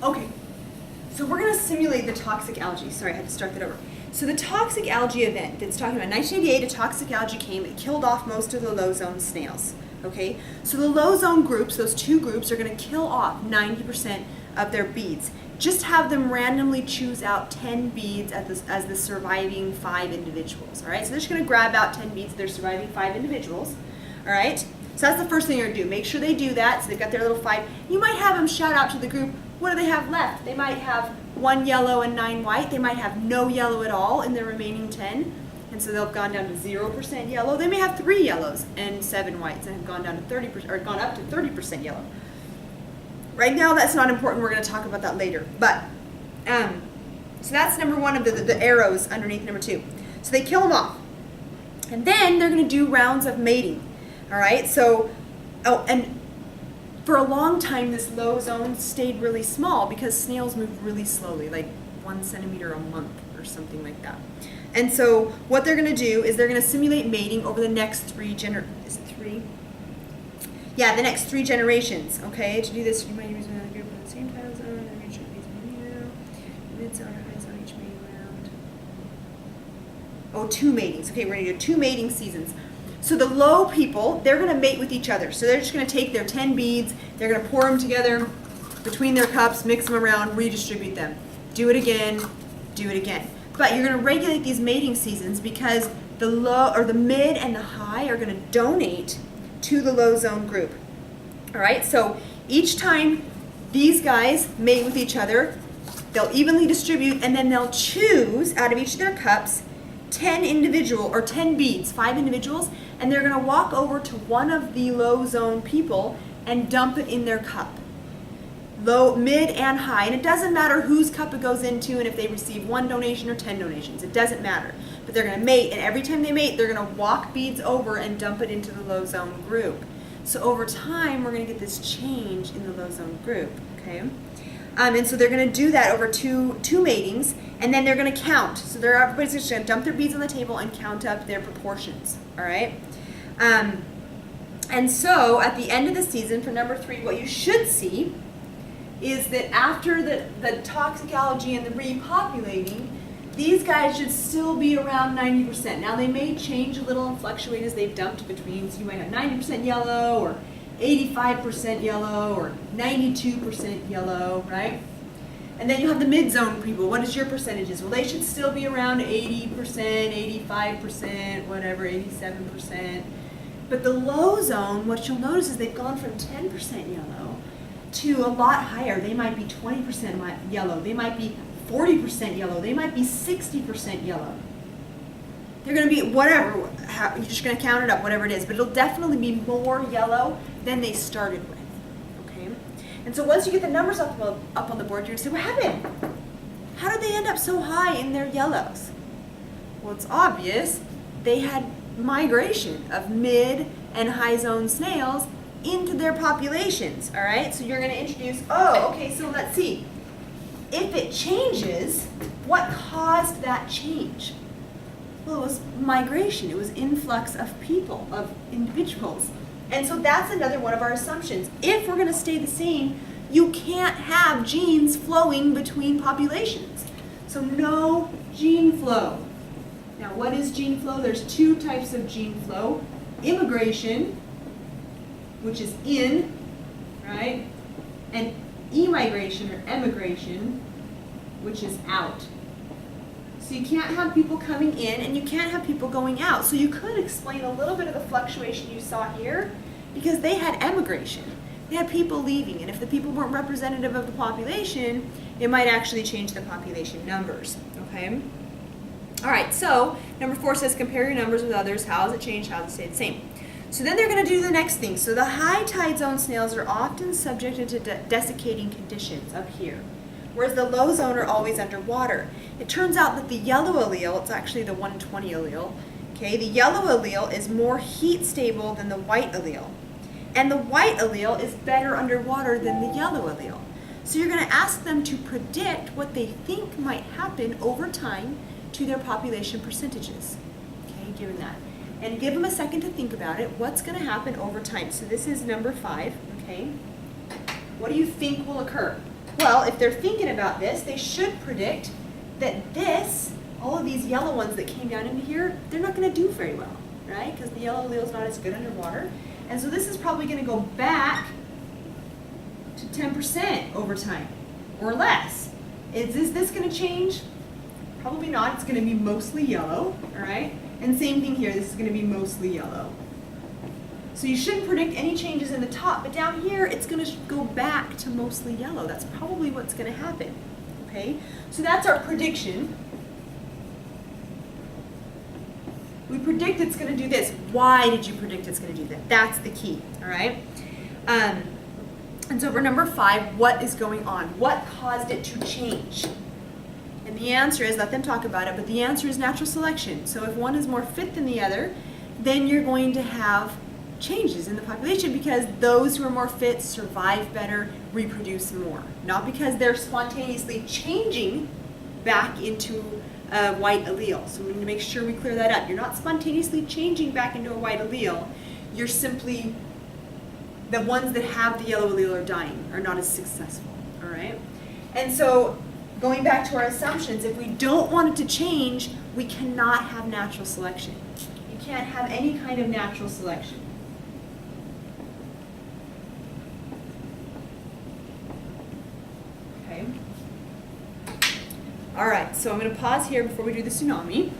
Okay, so we're going to simulate the toxic algae. Sorry, I had to start that over. So the toxic algae event that's talking about, 1988, a toxic algae came, it killed off most of the low zone snails. Okay, so the low zone groups, those two groups, are going to kill off 90% of their beads. Just have them randomly choose out 10 beads as the surviving 5 individuals. All right, so they're just going to grab out 10 beads of their surviving 5 individuals. All right, so that's the first thing you're going to do. Make sure they do that. So they've got their little 5. You might have them shout out to the group, what do they have left? They might have 1 yellow and 9 white. They might have no yellow at all in their remaining 10. And so they'll have gone down to 0% yellow. They may have 3 yellows and 7 whites and have gone down to 30% or gone up to 30% yellow. Right now, that's not important. We're going to talk about that later. But so that's number 1 of the arrows underneath number 2. So they kill them off, and then they're going to do rounds of mating. All right. So, and for a long time, this low zone stayed really small because snails move really slowly, like 1 centimeter a month or something like that. And so what they're going to do is they're going to simulate mating over the next 3 generations. Yeah, the next 3 generations. Okay, to do this, you might use another group in the same time zone. And make sure mid-zone or high zone each mating round. Oh, 2 matings. Okay, we're going to do 2 mating seasons. So the low people, they're going to mate with each other. So they're just going to take their 10 beads, they're going to pour them together between their cups, mix them around, redistribute them. Do it again, do it again. But you're going to regulate these mating seasons because the low or the mid and the high are going to donate to the low zone group. All right, so each time these guys mate with each other, they'll evenly distribute, and then they'll choose out of each of their cups 10 individual or 10 beads, 5 individuals, and they're going to walk over to one of the low zone people and dump it in their cup. Low, mid, and high, and it doesn't matter whose cup it goes into and if they receive 1 donation or 10 donations. It doesn't matter. But they're going to mate, and every time they mate, they're going to walk beads over and dump it into the low zone group. So over time, we're going to get this change in the low zone group, okay? And so they're going to do that over two matings, and then they're going to count. So everybody's just going to dump their beads on the table and count up their proportions, all right? And so at the end of the season, for number 3, what you should see is that after the toxic algae and the repopulating, these guys should still be around 90%. Now they may change a little and fluctuate as they've dumped between, so you might have 90% yellow or 85% yellow or 92% yellow, right? And then you have the mid-zone people. What is your percentages? Well, they should still be around 80%, 85%, whatever, 87%. But the low zone, what you'll notice is they've gone from 10% yellow to a lot higher. They might be 20% yellow. They might be 40% yellow. They might be 60% yellow. They're going to be whatever. You're just going to count it up, whatever it is. But it'll definitely be more yellow than they started with. Okay? And so once you get the numbers up on the board, you're going to say, what happened? How did they end up so high in their yellows? Well, it's obvious. They had migration of mid and high zone snails into their populations. All right? So you're going to introduce, so let's see. If it changes, what caused that change? Well, it was migration. It was influx of people, of individuals. And so that's another one of our assumptions. If we're going to stay the same, you can't have genes flowing between populations. So no gene flow. Now, what is gene flow? There's 2 types of gene flow. Immigration, which is in, right? And emigration or emigration, which is out. So you can't have people coming in and you can't have people going out. So you could explain a little bit of the fluctuation you saw here because they had emigration. They had people leaving, and if the people weren't representative of the population, it might actually change the population numbers, okay? All right, so number 4 says compare your numbers with others. How has it changed? How has it stayed the same? So then they're going to do the next thing. So the high tide zone snails are often subjected to desiccating conditions up here, whereas the low zone are always underwater. It turns out that the yellow allele, it's actually the 120 allele, okay, the yellow allele is more heat stable than the white allele. And the white allele is better underwater than the yellow allele. So you're going to ask them to predict what they think might happen over time to their population percentages, okay, given that. And give them a second to think about it. What's going to happen over time? So this is number 5, okay? What do you think will occur? Well, if they're thinking about this, they should predict that this, all of these yellow ones that came down into here, they're not going to do very well, right? Because the yellow allele is not as good underwater. And so this is probably going to go back to 10% over time, or less. Is this going to change? Probably not. It's going to be mostly yellow, all right? And same thing here. This is going to be mostly yellow. So you shouldn't predict any changes in the top, but down here it's going to go back to mostly yellow. That's probably what's going to happen, okay? So that's our prediction. We predict it's going to do this. Why did you predict it's going to do that? That's the key, all right? And so for number 5, what is going on? What caused it to change? And the answer is, let them talk about it, but the answer is natural selection. So if one is more fit than the other, then you're going to have changes in the population because those who are more fit survive better, reproduce more. Not because they're spontaneously changing back into a white allele. So we need to make sure we clear that up. You're not spontaneously changing back into a white allele. You're simply, the ones that have the yellow allele are dying, are not as successful, all right? And so going back to our assumptions, if we don't want it to change, we cannot have natural selection. You can't have any kind of natural selection. Okay. All right, so I'm going to pause here before we do the tsunami.